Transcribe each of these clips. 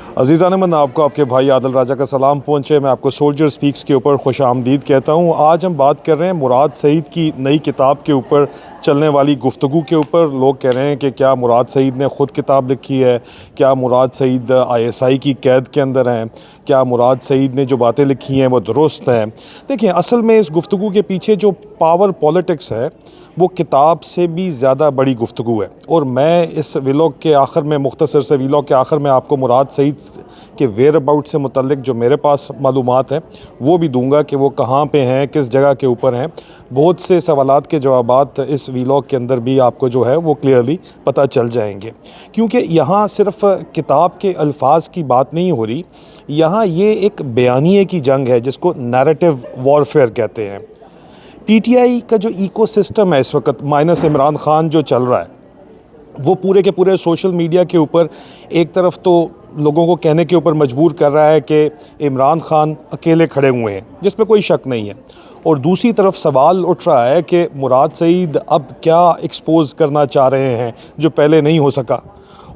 अज़ीज़ान मन, आपको आपके भाई आदिल राजा का सलाम पहुँचे। मैं आपको सोल्जर स्पीक्स के ऊपर खुश आमदीद कहता हूँ। आज हम बात कर रहे हैं मुराद सईद की नई किताब के ऊपर चलने वाली गुफ्तगू के ऊपर। लोग कह रहे हैं कि क्या मुराद सईद ने ख़ुद किताब लिखी है, क्या मुराद सईद ISI की कैद के अंदर हैं, क्या मुराद सईद ने जो बातें लिखी हैं वो दुरुस्त हैं। देखिए, असल में इस गुफ्तगू के पीछे जो पावर पॉलिटिक्स है वो किताब से भी ज़्यादा बड़ी गुफ्तगू है। और मैं इस व्लॉग के आखिर में, मुख्तसर से व्लॉग के आखिर में, आपको मुराद सईद के वेयर अबाउट से मुतल्लिक जो मेरे पास मालूमात है वो भी दूंगा कि वो कहाँ पे हैं, किस जगह के ऊपर हैं। बहुत से सवालात के जवाबात इस व्लॉग के अंदर भी आपको जो है वो क्लियरली पता चल जाएंगे, क्योंकि यहाँ सिर्फ़ किताब के अल्फाज की बात नहीं हो रही, यहाँ ये एक बयानिए की जंग है जिसको नैरेटिव वॉरफेयर कहते हैं। PTI का जो इकोसिस्टम है इस वक्त माइनस इमरान ख़ान जो चल रहा है, वो पूरे के पूरे सोशल मीडिया के ऊपर एक तरफ तो लोगों को कहने के ऊपर मजबूर कर रहा है कि इमरान ख़ान अकेले खड़े हुए हैं, जिसमें कोई शक नहीं है, और दूसरी तरफ सवाल उठ रहा है कि मुराद सईद अब क्या एक्सपोज़ करना चाह रहे हैं जो पहले नहीं हो सका,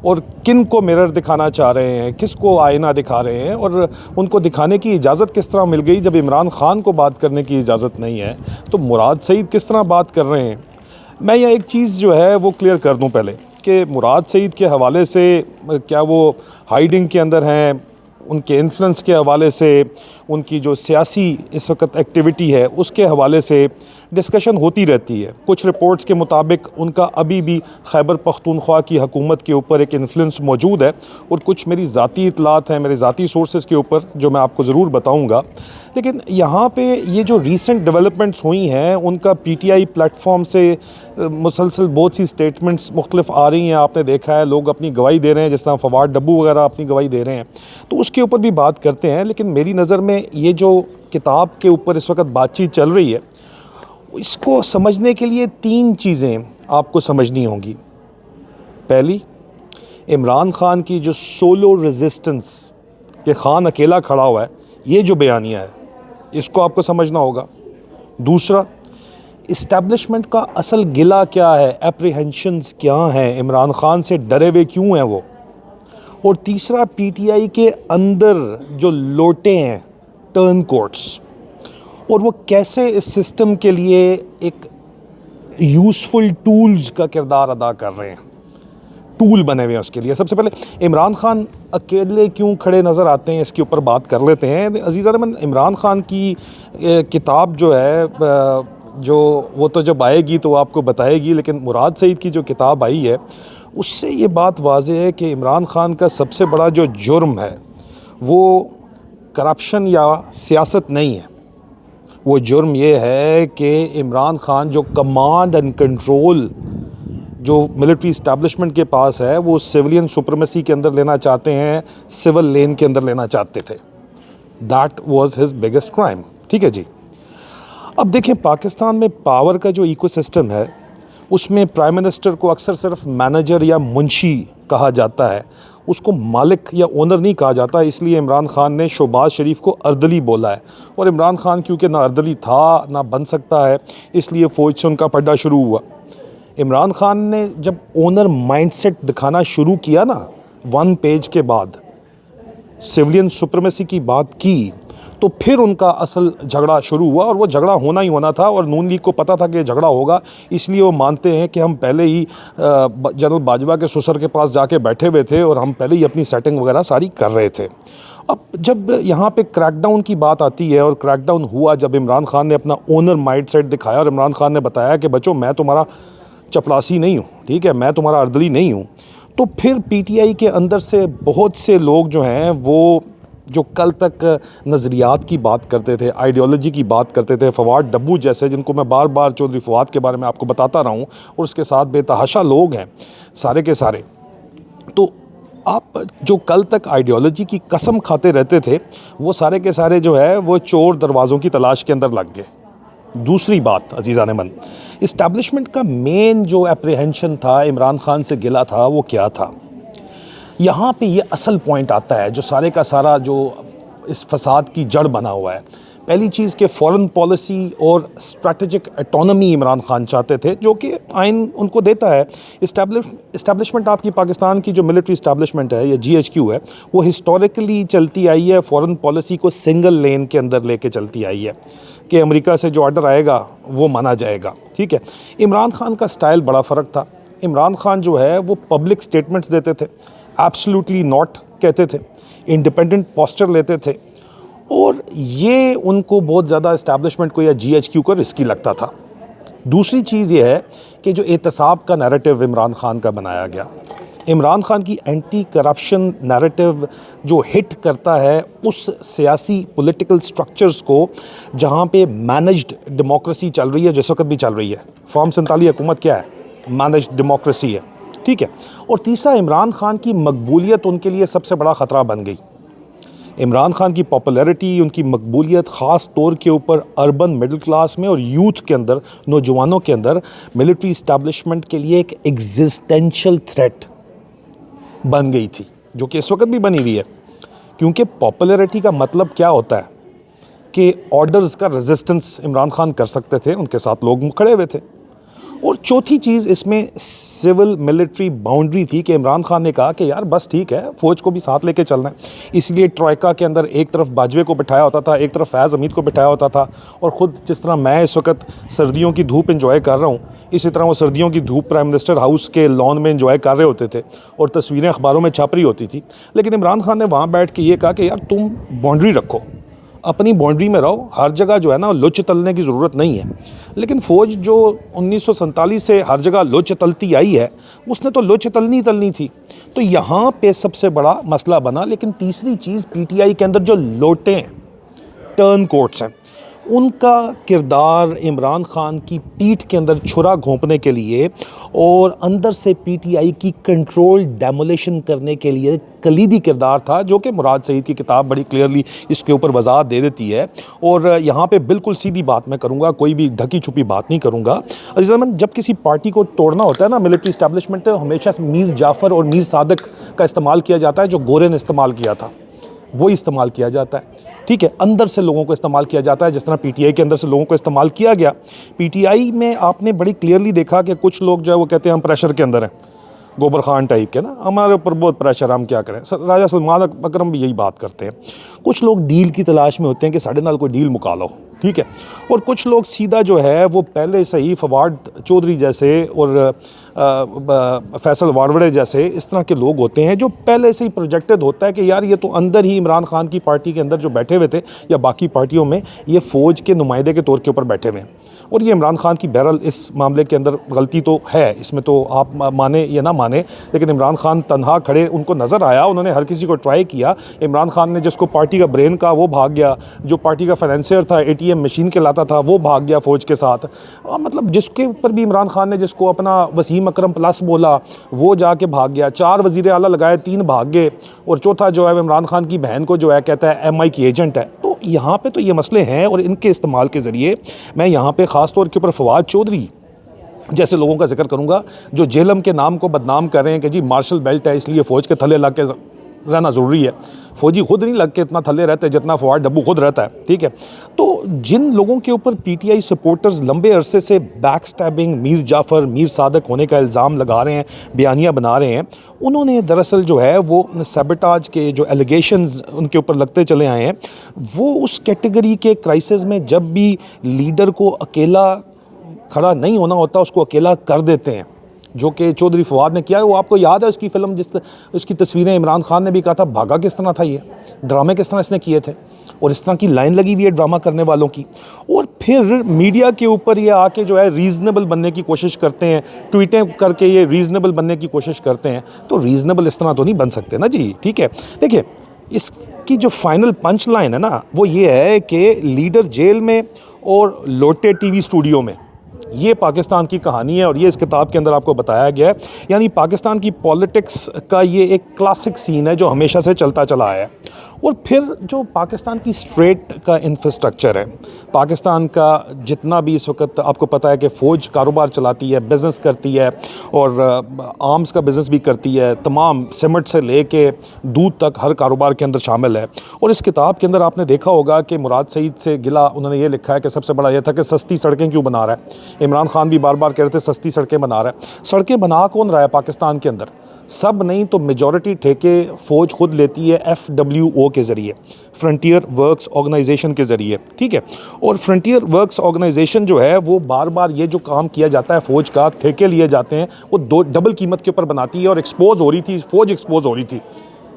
और किन को मिरर दिखाना चाह रहे हैं, किसको आईना दिखा रहे हैं, और उनको दिखाने की इजाज़त किस तरह मिल गई जब इमरान ख़ान को बात करने की इजाज़त नहीं है, तो मुराद सईद किस तरह बात कर रहे हैं। मैं यह एक चीज़ जो है वो क्लियर कर दूं पहले कि मुराद सईद के हवाले से क्या वो हाइडिंग के अंदर हैं, उनके इन्फ्लुएंस के हवाले से, उनकी जो सियासी इस वक्त एक्टिविटी है उसके हवाले से डिस्कशन होती रहती है। कुछ रिपोर्ट्स के मुताबिक उनका अभी भी खैबर पख्तूनख्वा की हुकूमत के ऊपर एक इन्फ्लुएंस मौजूद है, और कुछ मेरी ज़ाती इतलात हैं, मेरे ज़ाती सोर्सेज़ के ऊपर जो मैं आपको ज़रूर बताऊँगा। लेकिन यहाँ पे ये जो रीसेंट डेवलपमेंट्स हुई हैं उनका PTI प्लेटफॉर्म से मुसलसल बहुत सी स्टेटमेंट्स मुख्तलिफ आ रही हैं। आपने देखा है लोग अपनी गवाही दे रहे हैं, जिस तरह फवाद डब्बू वगैरह अपनी गवाही दे रहे हैं, तो उसके ऊपर भी बात करते हैं। लेकिन मेरी नज़र में ये जो किताब के ऊपर इस वक्त बातचीत चल रही है, इसको समझने के लिए 3 चीज़ें आपको समझनी होंगी। पहली, इमरान ख़ान की जो सोलो रेजिस्टेंस कि ख़ान अकेला खड़ा हुआ है, ये जो बयानिया है इसको आपको समझना होगा। दूसरा, इस्टेब्लिशमेंट का असल गिला क्या है, एप्रीहेंशंस क्या हैं, इमरान ख़ान से डरे हुए क्यों हैं वो। और तीसरा, PTI के अंदर जो लोटे हैं टर्न कोर्ट्स, और वो कैसे इस सिस्टम के लिए एक यूज़फुल टूल्स का किरदार अदा कर रहे हैं, टूल बने हुए हैं उसके लिए। सबसे पहले इमरान ख़ान अकेले क्यों खड़े नज़र आते हैं, इसके ऊपर बात कर लेते हैं। अज़ीज़ान, इमरान ख़ान की किताब जो है जो वो तो जब आएगी तो आपको बताएगी, लेकिन मुराद सईद की जो किताब आई है उससे ये बात वाज़ेह है कि इमरान ख़ान का सबसे बड़ा जो जुर्म है वो करप्शन या सियासत नहीं है। वो जुर्म ये है कि इमरान ख़ान जो कमांड एंड कंट्रोल जो मिलिट्री इस्टेब्लिशमेंट के पास है वो सिविलियन सुप्रीमेसी के अंदर लेना चाहते हैं, सिविल लेन के अंदर लेना चाहते थे। That was his biggest crime. ठीक है जी। अब देखें, पाकिस्तान में पावर का जो इकोसिस्टम है उसमें प्राइम मिनिस्टर को अक्सर सिर्फ मैनेजर या मुंशी कहा जाता है, उसको मालिक या ओनर नहीं कहा जाता। इसलिए इमरान ख़ान ने शहबाज शरीफ को अर्दली बोला है, और इमरान ख़ान क्योंकि ना अर्दली था ना बन सकता है, इसलिए फ़ौज से उनका पड्डा शुरू हुआ। इमरान ख़ान ने जब ओनर माइंडसेट दिखाना शुरू किया ना 1 पेज के बाद, सिविलियन सुप्रीमेसी की बात की, तो फिर उनका असल झगड़ा शुरू हुआ, और वो झगड़ा होना ही होना था। और नून लीग को पता था कि झगड़ा होगा, इसलिए वो मानते हैं कि हम पहले ही जनरल बाजवा के ससुर के पास जाके बैठे हुए थे और हम पहले ही अपनी सेटिंग वगैरह सारी कर रहे थे। अब जब यहाँ पे क्रैकडाउन की बात आती है, और क्रैकडाउन हुआ जब इमरान ख़ान ने अपना ओनर माइंडसेट दिखाया, और इमरान ख़ान ने बताया कि बच्चों मैं तुम्हारा चपरासी नहीं हूँ, ठीक है, मैं तुम्हारा अर्दली नहीं हूँ, तो फिर PTI के अंदर से बहुत से लोग जो हैं वो जो कल तक नज़रियात की बात करते थे, आइडियोलॉजी की बात करते थे, फवाद डब्बू जैसे, जिनको मैं बार बार चौधरी फवाद के बारे में आपको बताता रहा हूँ, और उसके साथ बेतहाशा लोग हैं सारे के सारे, तो आप जो कल तक आइडियोलॉजी की कसम खाते रहते थे वो सारे के सारे जो है वो चोर दरवाज़ों की तलाश के अंदर लग गए। दूसरी बात अज़ीज़ान मन, इस्टेब्लिशमेंट का मेन जो एप्रीहेंशन था, इमरान ख़ान से गिला था, वो क्या था। यहाँ पे ये असल पॉइंट आता है जो सारे का सारा जो इस फसाद की जड़ बना हुआ है। पहली चीज़ कि फ़ॉरेन पॉलिसी और स्ट्रैटेजिक ऑटोनॉमी इमरान खान चाहते थे, जो कि आइन उनको देता है। इस्टेब्लिशमेंट आपकी पाकिस्तान की जो मिलिट्री इस्टेब्लिशमेंट है या GHQ है, वो हिस्टोरिकली चलती आई है, फ़ॉरेन पॉलिसी को सिंगल लेन के अंदर लेके चलती आई है कि अमेरिका से जो ऑर्डर आएगा वो माना जाएगा। ठीक है, इमरान खान का स्टाइल बड़ा फ़र्क था। इमरान खान जो है वो पब्लिक स्टेटमेंट्स देते थे, एब्सोल्युटली नॉट कहते थे, इंडिपेंडेंट पोस्चर लेते थे, और ये उनको बहुत ज़्यादा इस्टेब्लिशमेंट को या GHQ को रिस्की लगता था। दूसरी चीज़ ये है कि जो एहतसाब का नैरेटिव इमरान खान का बनाया गया, इमरान खान की एंटी करप्शन नैरेटिव जो हिट करता है उस सियासी पॉलिटिकल स्ट्रक्चर्स को जहाँ पे मैनेज्ड डेमोक्रेसी चल रही है, जिस वक्त भी चल रही है। फॉर्म 47 हुकूमत क्या है? मैनेज्ड डेमोक्रेसी है। ठीक है, और तीसरा, इमरान खान की मकबूलियत उनके लिए सबसे बड़ा ख़तरा बन गई। इमरान खान की पॉपुलैरिटी, उनकी मकबूलियत ख़ास तौर के ऊपर अर्बन मिडिल क्लास में और यूथ के अंदर, नौजवानों के अंदर मिलिट्री इस्टेब्लिशमेंट के लिए एक एग्जिस्टेंशियल थ्रेट बन गई थी, जो कि इस वक्त भी बनी हुई है। क्योंकि पॉपुलैरिटी का मतलब क्या होता है कि ऑर्डर्स का रेजिस्टेंस इमरान खान कर सकते थे, उनके साथ लोग खड़े हुए थे। और चौथी चीज़ इसमें सिविल मिलिट्री बाउंड्री थी कि इमरान खान ने कहा कि यार बस ठीक है, फ़ौज को भी साथ लेके चलना है। इसलिए ट्रॉयका के अंदर एक तरफ बाजवे को बिठाया होता था, एक तरफ फैज़ हमीद को बिठाया होता था, और ख़ुद जिस तरह मैं इस वक्त सर्दियों की धूप एंजॉय कर रहा हूँ, इसी तरह वो सर्दियों की धूप प्राइम मिनिस्टर हाउस के लॉन में एंजॉय कर रहे होते थे और तस्वीरें अखबारों में छप रही होती थी। लेकिन इमरान खान ने वहाँ बैठ के ये कहा कि यार तुम बाउंड्री रखो, अपनी बाउंड्री में रहो, हर जगह जो है ना लुच तलने की ज़रूरत नहीं है। लेकिन फ़ौज जो 1947 से हर जगह लुच तलती आई है, उसने तो लुच तलनी थी। तो यहाँ पे सबसे बड़ा मसला बना। लेकिन तीसरी चीज़, PTI के अंदर जो लोटे हैं, टर्न कोट्स हैं, उनका किरदार इमरान खान की पीठ के अंदर छुरा घोंपने के लिए और अंदर से PTI की कंट्रोल डेमोलिशन करने के लिए कलीदी किरदार था, जो कि मुराद सईद की किताब बड़ी क्लियरली इसके ऊपर वजाहत दे देती है। और यहाँ पे बिल्कुल सीधी बात मैं करूँगा, कोई भी ढकी छुपी बात नहीं करूँगा। अज़ीज़, जब किसी पार्टी को तोड़ना होता है ना मिलिट्री इस्टेब्लिशमेंट, तो हमेशा मीर जाफ़र और मीर सादक का इस्तेमाल किया जाता है, जो गोरे ने इस्तेमाल किया था वही इस्तेमाल किया जाता है। ठीक है, अंदर से लोगों को इस्तेमाल किया जाता है, जिस तरह PTI के अंदर से लोगों को इस्तेमाल किया गया। PTI में आपने बड़ी क्लियरली देखा कि कुछ लोग जो है वो कहते हैं हम प्रेशर के अंदर हैं, गोबर खान टाइप के ना, हमारे ऊपर बहुत प्रेशर, हम क्या करें। राजा सलमान अकरम भी यही बात करते हैं। कुछ लोग डील की तलाश में होते हैं कि साढ़े नाल कोई डील मुका लो, ठीक है। और कुछ लोग सीधा जो है वो पहले से ही फवाद चौधरी जैसे और फैसल वारवड़े जैसे इस तरह के लोग होते हैं, जो पहले से ही प्रोजेक्टेड होता है कि यार ये तो अंदर ही इमरान खान की पार्टी के अंदर जो बैठे हुए थे या बाकी पार्टियों में, ये फ़ौज के नुमाइंदे के तौर के ऊपर बैठे हुए हैं। और ये इमरान खान की बहरहाल इस मामले के अंदर गलती तो है, इसमें तो आप माने या ना माने, लेकिन इमरान खान तन्हा खड़े उनको नज़र आया, उन्होंने हर किसी को ट्राई किया। इमरान खान ने जिसको पार्टी का ब्रेन का वो भाग गया, जो पार्टी का फाइनेंसियर था, ATM मशीन के लाता था, वो भाग गया फ़ौज के साथ। मतलब जिसके ऊपर भी इमरान खान ने जिसको अपना वसीम अकरम प्लस बोला, वो जाके भाग गया। 4 वज़ीर आला लगाए, 3 भाग गए, और चौथा जो है इमरान खान की बहन को जो है कहता है MI की एजेंट है। तो यहाँ पे तो ये मसले हैं, और इनके इस्तेमाल के ज़रिए मैं यहाँ पे ख़ास तौर के ऊपर फवाद चौधरी जैसे लोगों का जिक्र करूँगा, जो जेलम के नाम को बदनाम कर रहे हैं कि जी मार्शल बेल्ट है इसलिए फ़ौज के थले लग के रहना ज़रूरी है। फ़ौजी खुद नहीं लग के इतना थले रहते जितना फवाद डब्बू खुद रहता है, ठीक है। तो जिन लोगों के ऊपर PTI सपोर्टर्स लंबे अरसे से बैक स्टैबिंग, मीर जाफ़र, मीर सादक होने का इल्ज़ाम लगा रहे हैं, बयानियाँ बना रहे हैं, उन्होंने दरअसल जो है वो सैबोटाज के जो एलिगेशंस उनके ऊपर लगते चले आए हैं, वो उस कैटेगरी के क्राइसिस में जब भी लीडर को अकेला खड़ा नहीं होना होता उसको अकेला कर देते हैं, जो कि चौधरी फवाद ने किया है। वो आपको याद है उसकी फ़िल्म, उसकी तस्वीरें इमरान खान ने भी कहा था भागा किस तरह था, ये ड्रामे किस तरह इसने किए थे, और इस तरह की लाइन लगी हुई है ड्रामा करने वालों की। और फिर मीडिया के ऊपर ये आके जो है रीज़नेबल बनने की कोशिश करते हैं, ट्वीटें करके ये रीज़नेबल बनने की कोशिश करते हैं। तो रीज़नेबल इस तरह तो नहीं बन सकते ना जी, ठीक है। देखिए, इसकी जो फाइनल पंच लाइन है ना, वो ये है कि लीडर जेल में और लोटे TV स्टूडियो में, ये पाकिस्तान की कहानी है, और ये इस किताब के अंदर आपको बताया गया है। यानी पाकिस्तान की पॉलिटिक्स का ये एक क्लासिक सीन है जो हमेशा से चलता चला आया है। और फिर जो पाकिस्तान की स्ट्रेट का इंफ्रास्ट्रक्चर है, पाकिस्तान का जितना भी इस वक्त आपको पता है कि फ़ौज कारोबार चलाती है, बिज़नेस करती है और आर्म्स का बिज़नेस भी करती है, तमाम सीमेंट से लेके दूध तक हर कारोबार के अंदर शामिल है। और इस किताब के अंदर आपने देखा होगा कि मुराद सईद से गिला उन्होंने ये लिखा है कि सबसे बड़ा ये था कि सस्ती सड़कें क्यों बना रहा है। इमरान खान भी बार बार कह रहे थे सस्ती सड़कें बना रहा है। सड़कें बना कौन रहा है पाकिस्तान के अंदर? सब नहीं तो मेजॉरिटी ठेके फ़ौज खुद लेती है FWO के ज़रिए, फ्रंटियर वर्क्स ऑर्गेनाइजेशन के ज़रिए, ठीक है। और फ्रंटियर वर्क्स ऑर्गेनाइजेशन जो है वो बार बार ये जो काम किया जाता है फ़ौज का, ठेके लिए जाते हैं, वो डबल कीमत के ऊपर बनाती है और एक्सपोज हो रही थी, फ़ौज एक्सपोज हो रही थी।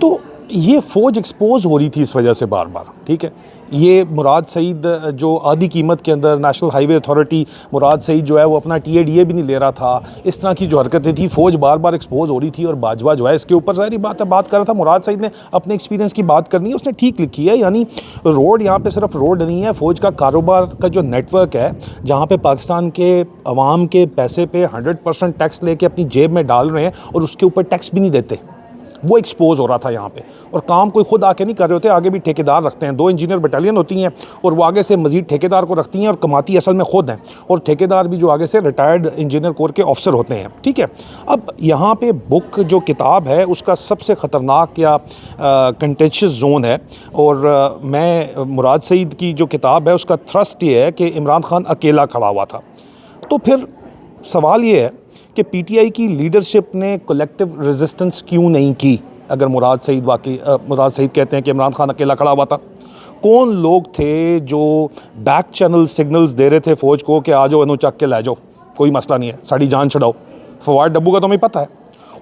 तो ये फ़ौज एक्सपोज हो रही थी इस वजह से बार बार, ठीक है। ये मुराद सईद जो आधी कीमत के अंदर नेशनल हाईवे अथॉरिटी, मुराद सईद जो है वो अपना TADA भी नहीं ले रहा था, इस तरह की जो हरकतें थी, फ़ौज बार बार एक्सपोज हो रही थी। और बाजवा जो है इसके ऊपर ज़ाहिर बात है बात कर रहा था। मुराद सईद ने अपने एक्सपीरियंस की बात करनी है, उसने ठीक लिखी है। यानी रोड यहाँ पे सिर्फ रोड नहीं है, फ़ौज का कारोबार का जो नेटवर्क है, जहाँ पे पाकिस्तान के अवाम के पैसे पे 100% टैक्स लेके अपनी जेब में डाल रहे हैं और उसके ऊपर टैक्स भी नहीं देते, वो एक्सपोज हो रहा था यहाँ पे। और काम कोई खुद आके नहीं कर रहे होते, आगे भी ठेकेदार रखते हैं। 2 इंजीनियर बटालियन होती हैं और वो आगे से मजीद ठेकेदार को रखती हैं और कमाती असल में खुद हैं। और ठेकेदार भी जो आगे से रिटायर्ड इंजीनियर कोर के ऑफिसर होते हैं, ठीक है। अब यहाँ पे बुक जो किताब है उसका सबसे ख़तरनाक या कंटेंशियस जोन है। और मैं मुराद सईद की जो किताब है उसका थ्रस्ट ये है कि इमरान खान अकेला खड़ा हुआ था। तो फिर सवाल ये है कि PTI की लीडरशिप ने कलेक्टिव रेजिस्टेंस क्यों नहीं की? अगर मुराद सईद कहते हैं कि इमरान खान अकेला खड़ा हुआ था, कौन लोग थे जो बैक चैनल सिग्नल्स दे रहे थे फ़ौज को कि आ जाओ, इन्हों चक के लै जाओ, कोई मसला नहीं है, साड़ी जान छड़ाओ। फवाद डब्बू का तो हमें पता है।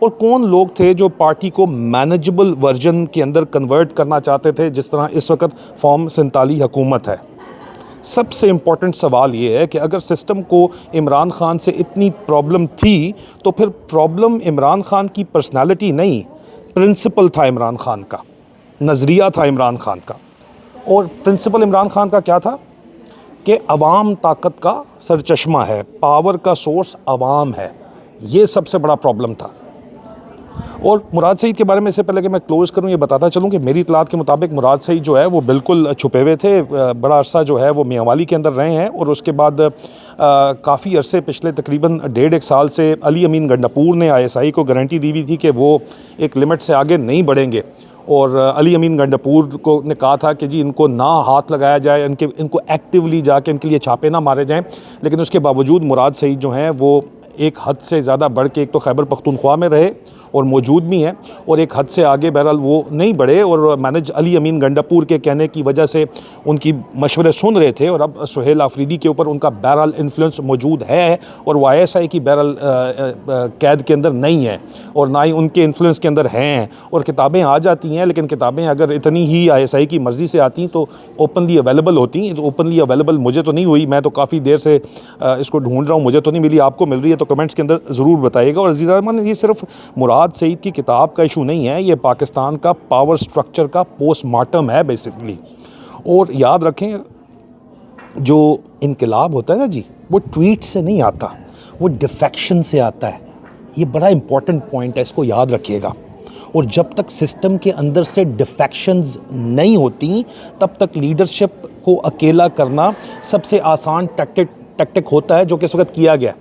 और कौन लोग थे जो पार्टी को मैनेजेबल वर्जन के अंदर कन्वर्ट करना चाहते थे, जिस तरह इस वक्त फॉर्म 47 हुकूमत है। सबसे इम्पॉर्टेंट सवाल ये है कि अगर सिस्टम को इमरान खान से इतनी प्रॉब्लम थी तो फिर प्रॉब्लम इमरान खान की पर्सनालिटी नहीं, प्रिंसिपल था इमरान खान का, नज़रिया था इमरान खान का। और प्रिंसिपल इमरान खान का क्या था कि अवाम ताकत का सरचश्मा है, पावर का सोर्स अवाम है। ये सबसे बड़ा प्रॉब्लम था। और मुराद सईद के बारे में इससे पहले कि मैं क्लोज़ करूं ये बताता चलूं कि मेरी इतलात के मुताबिक मुराद सईद जो है वो बिल्कुल छुपे हुए थे। बड़ा अरसा जो है वो मियांवाली के अंदर रहे हैं और उसके बाद काफ़ी अरसे पिछले तकरीबन 1.5 साल से अली अमीन गंडापुर ने ISI को गारंटी दी हुई थी कि वो एक लिमिट से आगे नहीं बढ़ेंगे। और अली अमीन गंडापुर को ने कहा था कि जी इनको ना हाथ लगाया जाए, इनको एक्टिवली जाके इनके लिए छापे ना मारे जाएँ। लेकिन उसके बावजूद मुराद सईद जो हैं वो एक हद से ज़्यादा बढ़ के एक तो खैबर पख्तूनख्वा में रहे और मौजूद भी हैं, और एक हद से आगे बहरहाल वो नहीं बढ़े। और मैनेज अली अमीन गंडापुर के कहने की वजह से उनकी मशवरे सुन रहे थे। और अब सुहेल आफरीदी के ऊपर उनका बहरहाल इन्फ्लुएंस मौजूद है और वो ISI की बहरहाल कैद के अंदर नहीं है और ना ही उनके इन्फ्लुएंस के अंदर हैं। और किताबें आ जाती हैं, लेकिन किताबें अगर इतनी ही ISI की मर्ज़ी से आती तो ओपनली अवेलेबल होती। तो ओपनली अवेलेबल मुझे तो नहीं हुई, मैं तो काफ़ी देर से इसको ढूंढ रहा हूँ, मुझे तो नहीं मिली। आपको मिल रही है तो कमेंट्स के अंदर ज़रूर बताइएगा। और अज़ीज़, ये सिर्फ मुराद सईद की किताब का इशू नहीं है, ये पाकिस्तान का पावर स्ट्रक्चर का पोस्टमार्टम है बेसिकली। और याद रखें, जो इनकलाब होता है ना जी, वो ट्वीट से नहीं आता, वो डिफेक्शन से आता है। ये बड़ा इंपॉर्टेंट पॉइंट है, इसको याद रखिएगा। और जब तक सिस्टम के अंदर से डिफेक्शंस नहीं होती तब तक लीडरशिप को अकेला करना सबसे आसान टैक्टिक होता है, जो कि इस वक्त किया गया।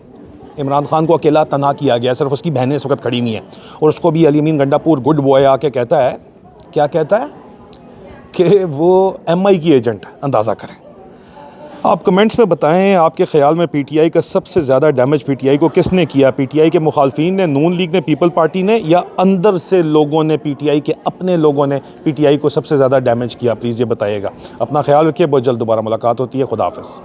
इमरान खान को अकेला तनहा किया गया, सिर्फ उसकी बहनें इस वक्त खड़ी हुई हैं और उसको भी अली अमीन गंडापुर गुड बॉय आके कहता है, क्या कहता है कि वो MI की एजेंट है। अंदाज़ा करें। आप कमेंट्स में बताएं आपके ख़्याल में PTI का सबसे ज़्यादा डैमेज PTI को किसने किया? PTI के मुखालफीन ने, नून लीग ने, पीपल पार्टी ने, या अंदर से लोगों ने, PTI के अपने लोगों ने PTI को सबसे ज़्यादा डैमेज किया? प्लीज़ ये बताइएगा। अपना ख्याल रखिए, बहुत जल्द दोबारा मुलाकात होती है। खुदा हाफ़िज़।